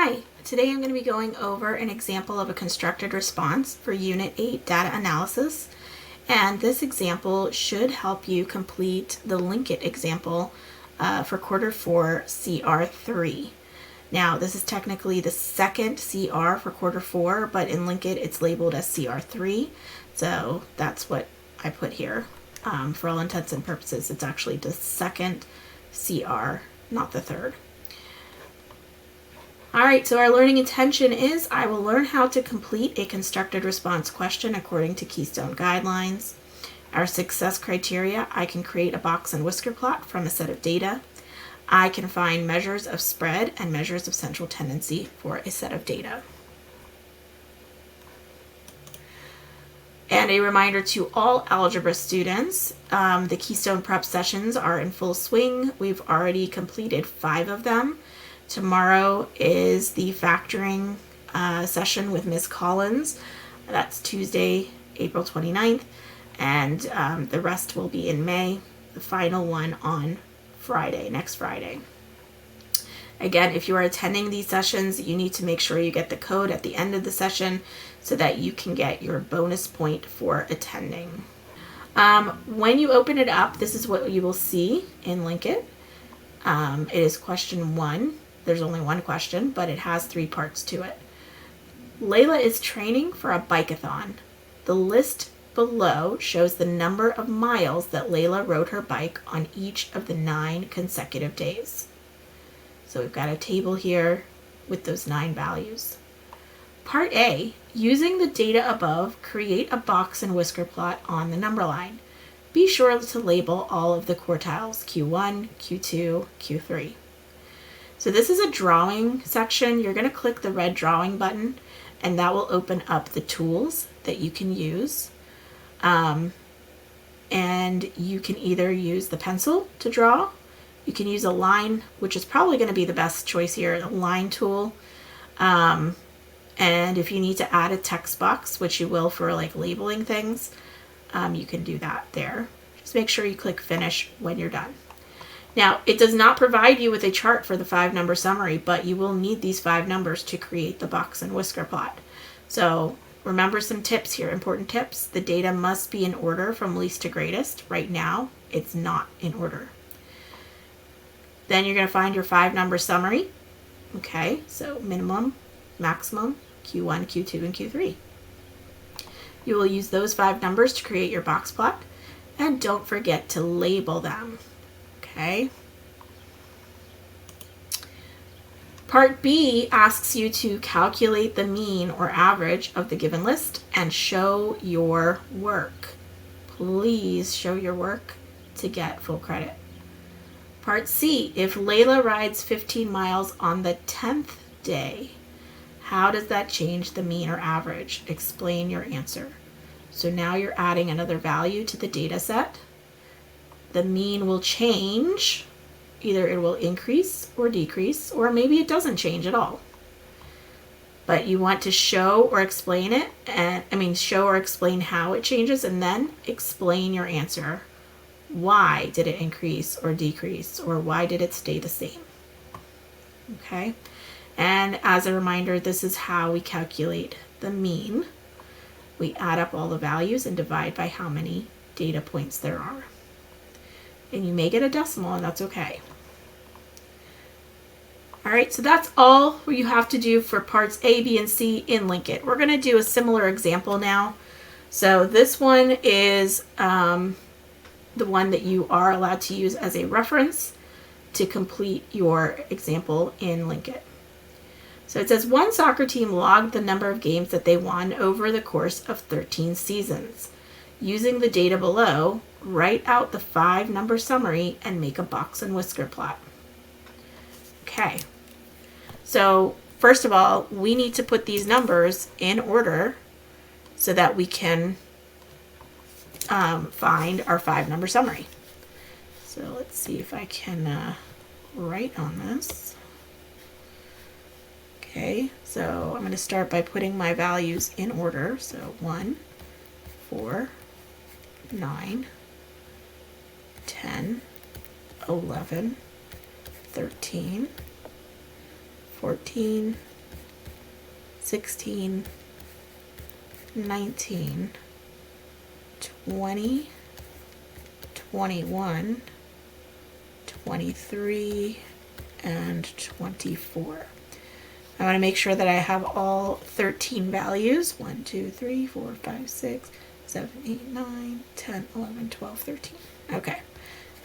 Hi, today I'm going to be going over an example of a constructed response for Unit 8 data analysis, and this example should help you complete the LinkIt example for Q4 CR3. Now, this is technically the second CR for Q4, but in LinkIt it's labeled as CR3, so that's what I put here. For all intents and purposes, it's actually the second CR, not the third. Alright, so our learning intention is I will learn how to complete a constructed response question according to Keystone guidelines. Our success criteria, I can create a box and whisker plot from a set of data. I can find measures of spread and measures of central tendency for a set of data. And a reminder to all algebra students, the Keystone prep sessions are in full swing. We've already completed 5 of them. Tomorrow is the factoring session with Ms. Collins. That's Tuesday, April 29th, and the rest will be in May, the final one on Friday, next Friday. Again, if you are attending these sessions, you need to make sure you get the code at the end of the session so that you can get your bonus point for attending. When you open it up, this is what you will see in LinkIt. It is question 1. There's only one question, but it has 3 parts to it. Layla is training for a bike-a-thon. The list below shows the number of miles that Layla rode her bike on each of the 9 consecutive days. So we've got a table here with those 9 values. Part A, using the data above, create a box and whisker plot on the number line. Be sure to label all of the quartiles, Q1, Q2, Q3. So this is a drawing section. You're going to click the red drawing button, and that will open up the tools that you can use. And you can either use the pencil to draw. You can use a line, which is probably going to be the best choice here, the line tool. And if you need to add a text box, which you will for like labeling things, you can do that there. Just make sure you click finish when you're done. Now, it does not provide you with a chart for the 5-number summary, but you will need these 5 numbers to create the box and whisker plot. So remember some tips here, important tips. The data must be in order from least to greatest. Right now, it's not in order. Then you're going to find your 5-number summary. Okay, so minimum, maximum, Q1, Q2, and Q3. You will use those 5 numbers to create your box plot, and don't forget to label them. Okay. Part B asks you to calculate the mean or average of the given list and show your work. Please show your work to get full credit. Part C, if Layla rides 15 miles on the 10th day, how does that change the mean or average? Explain your answer. So now you're adding another value to the data set. The mean will change. Either it will increase or decrease, or maybe it doesn't change at all. But you want to show or explain it, and show or explain how it changes, and then explain your answer. Why did it increase or decrease, or why did it stay the same? Okay. And as a reminder, this is how we calculate the mean. We add up all the values and divide by how many data points there are. And you may get a decimal, and that's okay. All right, so that's all you have to do for parts A, B, and C in LinkIt. We're going to do a similar example now. So this one is the one that you are allowed to use as a reference to complete your example in LinkIt. So it says one soccer team logged the number of games that they won over the course of 13 seasons. Using the data below, write out the 5-number summary and make a box and whisker plot. Okay, so first of all, we need to put these numbers in order so that we can find our 5-number summary. So let's see if I can write on this. Okay, so I'm going to start by putting my values in order. So 1, 4, 9, 10, 11, 13, 14, 16, 19, 20, 21, 23, and 24. I want to make sure that I have all 13 values. 1, 2, 3, 4, 5, 6, 7, 8, 9, 10, 11, 12, 13. Okay.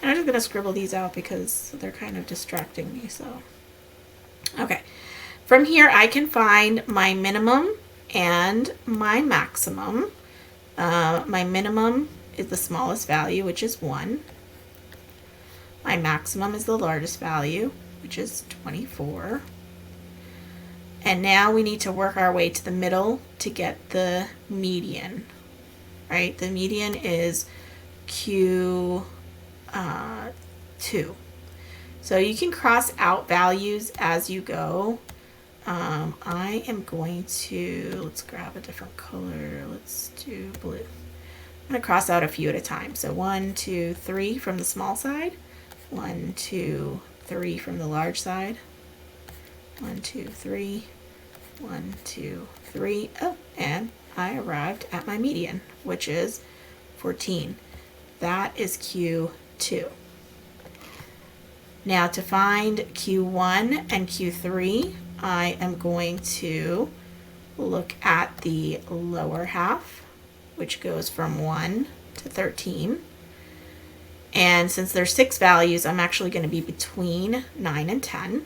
And I'm just going to scribble these out because they're kind of distracting me. So, okay. From here, I can find my minimum and my maximum. My minimum is the smallest value, which is 1. My maximum is the largest value, which is 24. And now we need to work our way to the middle to get the median, right? The median is Q2. So you can cross out values as you go. I am going to, let's grab a different color. Let's do blue. I'm going to cross out a few at a time. So 1, 2, 3 from the small side. 1, 2, 3 from the large side. 1, 2, 3. 1, 2, 3. Oh, and I arrived at my median, which is 14. That is Q2. Now to find Q1 and Q3, I am going to look at the lower half, which goes from 1 to 13. And since there's 6 values, I'm actually going to be between 9 and 10.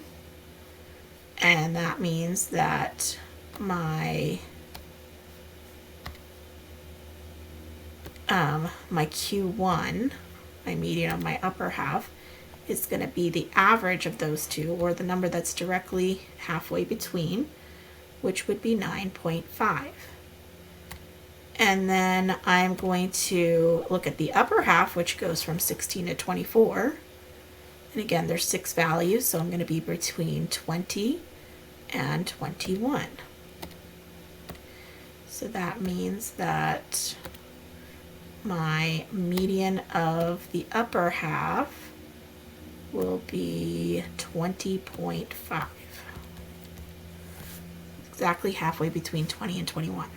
And that means that my Q1, my median of my upper half, is going to be the average of those two, or the number that's directly halfway between, which would be 9.5. And then I'm going to look at the upper half, which goes from 16 to 24. And again, there's 6 values, so I'm going to be between 20 and 21. So that means that my median of the upper half will be 20.5. Exactly halfway between 20 and 21.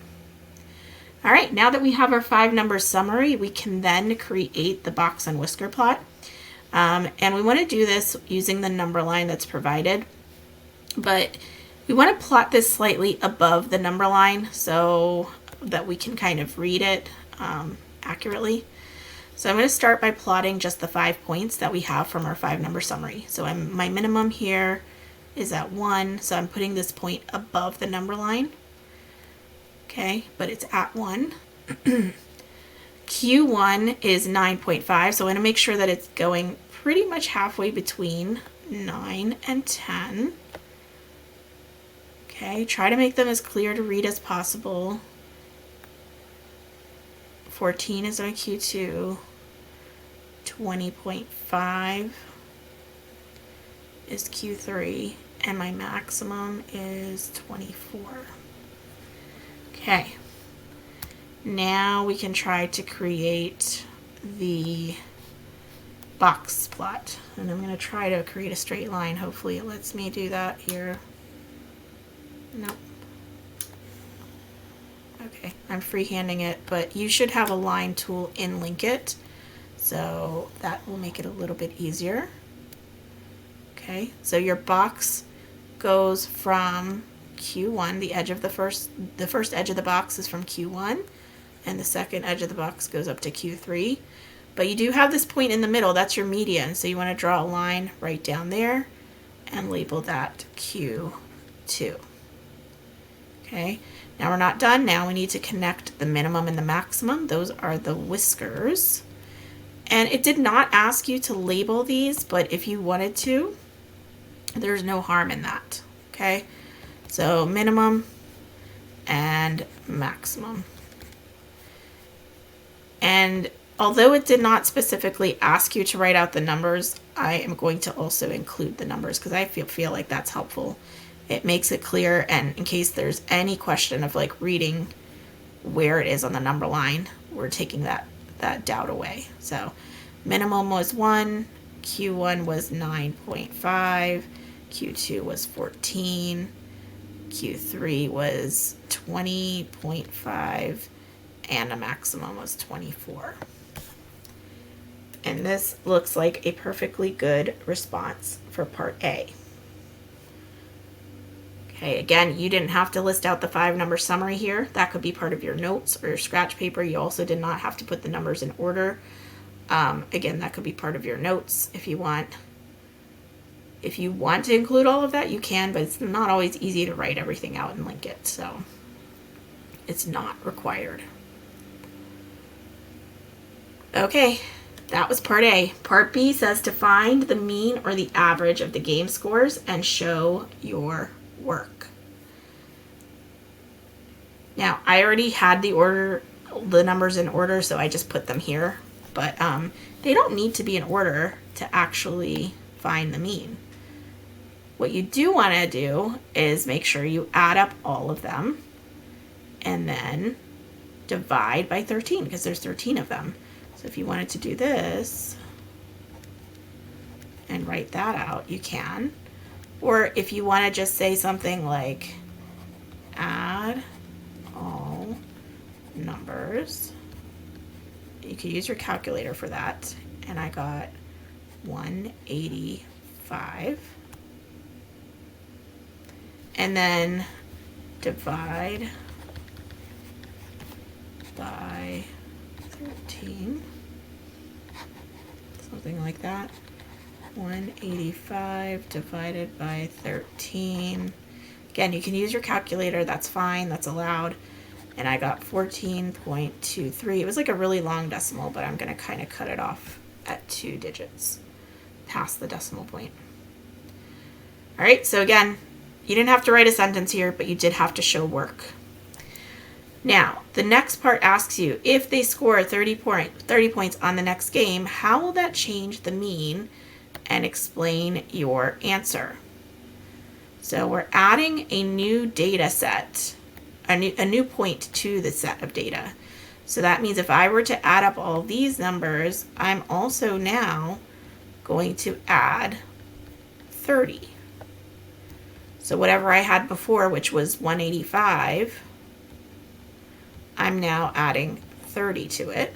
All right, now that we have our 5-number summary, we can then create the Box-and-Whisker plot. And we want to do this using the number line that's provided. But we want to plot this slightly above the number line so that we can kind of read it accurately. So I'm going to start by plotting just the 5 points that we have from our 5-number summary. So my minimum here is at 1, so I'm putting this point above the number line. Okay, but it's at 1. Q1 is 9.5, so I want to make sure that it's going pretty much halfway between 9 and 10. Okay, try to make them as clear to read as possible. 14 is my Q2. 20.5 is Q3, and my maximum is 24. Okay, now we can try to create the box plot, and I'm going to try to create a straight line. Hopefully it lets me do that here. Nope. Okay, I'm freehanding it, but you should have a line tool in LinkIt, so that will make it a little bit easier. Okay, so your box goes from Q1, the edge of the first edge of the box is from Q1, and the second edge of the box goes up to Q3. But you do have this point in the middle, that's your median, so you want to draw a line right down there and label that Q2. Okay, now we're not done. Now we need to connect the minimum and the maximum. Those are the whiskers. And it did not ask you to label these, but if you wanted to, there's no harm in that. Okay, so minimum and maximum. And although it did not specifically ask you to write out the numbers, I am going to also include the numbers because I feel like that's helpful. It makes it clear, and in case there's any question of like reading where it is on the number line, we're taking that doubt away. So minimum was 1, Q1 was 9.5, Q2 was 14, Q3 was 20.5 and a maximum was 24. And this looks like a perfectly good response for part A. Okay, again, you didn't have to list out the 5-number summary here. That could be part of your notes or your scratch paper. You also did not have to put the numbers in order. Again, that could be part of your notes if you want. If you want to include all of that, you can, but it's not always easy to write everything out in LinkIt, so it's not required. Okay, that was part A. Part B says to find the mean or the average of the game scores and show your work. Now, I already had the numbers in order, so I just put them here, but they don't need to be in order to actually find the mean. What you do want to do is make sure you add up all of them and then divide by 13 because there's 13 of them. So if you wanted to do this and write that out, you can. Or if you want to just say something like add all numbers, you could use your calculator for that. And I got 185. And then divide by 13, something like that. 185 divided by 13. Again, you can use your calculator, that's fine, that's allowed. And I got 14.23. It was like a really long decimal, but I'm going to kind of cut it off at 2 digits past the decimal point. All right, so again, you didn't have to write a sentence here, but you did have to show work. Now, the next part asks you, if they score 30 points on the next game, how will that change the mean and explain your answer? So we're adding a new data set, a new point to the set of data. So that means if I were to add up all these numbers, I'm also now going to add 30. So whatever I had before, which was 185, I'm now adding 30 to it.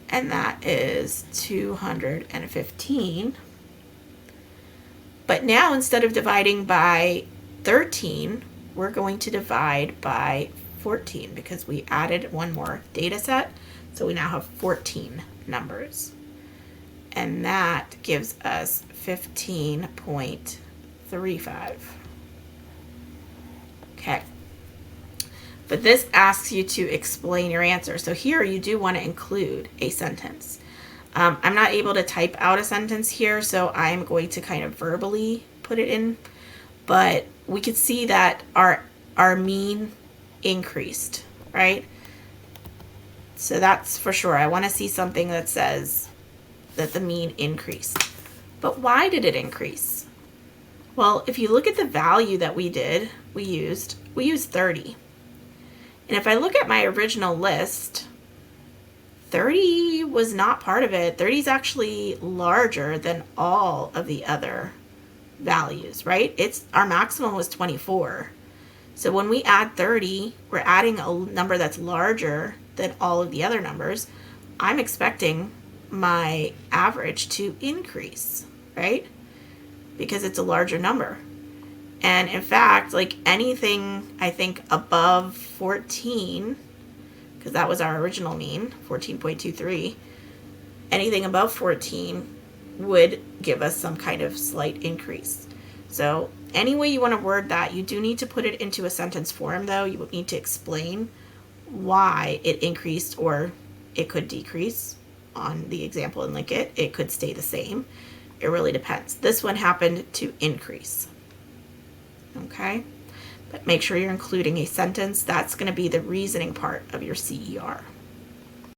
And that is 215. But now instead of dividing by 13, we're going to divide by 14 because we added one more data set. So we now have 14 numbers. And that gives us 15.35. Okay. But this asks you to explain your answer. So here you do want to include a sentence. I'm not able to type out a sentence here, so I'm going to kind of verbally put it in. But we could see that our mean increased, right? So that's for sure. I want to see something that says that the mean increased. But why did it increase? Well, if you look at the value that we used 30. And if I look at my original list, 30 was not part of it. 30 is actually larger than all of the other values, right? Our maximum was 24. So when we add 30, we're adding a number that's larger than all of the other numbers. I'm expecting my average to increase, right? Because it's a larger number. And in fact, like anything, I think above 14, because that was our original mean, 14.23, anything above 14 would give us some kind of slight increase. So any way you want to word that, you do need to put it into a sentence form though. You would need to explain why it increased, or it could decrease. On the example in LinkIt, it could stay the same. It really depends. This one happened to increase. Okay, but make sure you're including a sentence. That's going to be the reasoning part of your CER.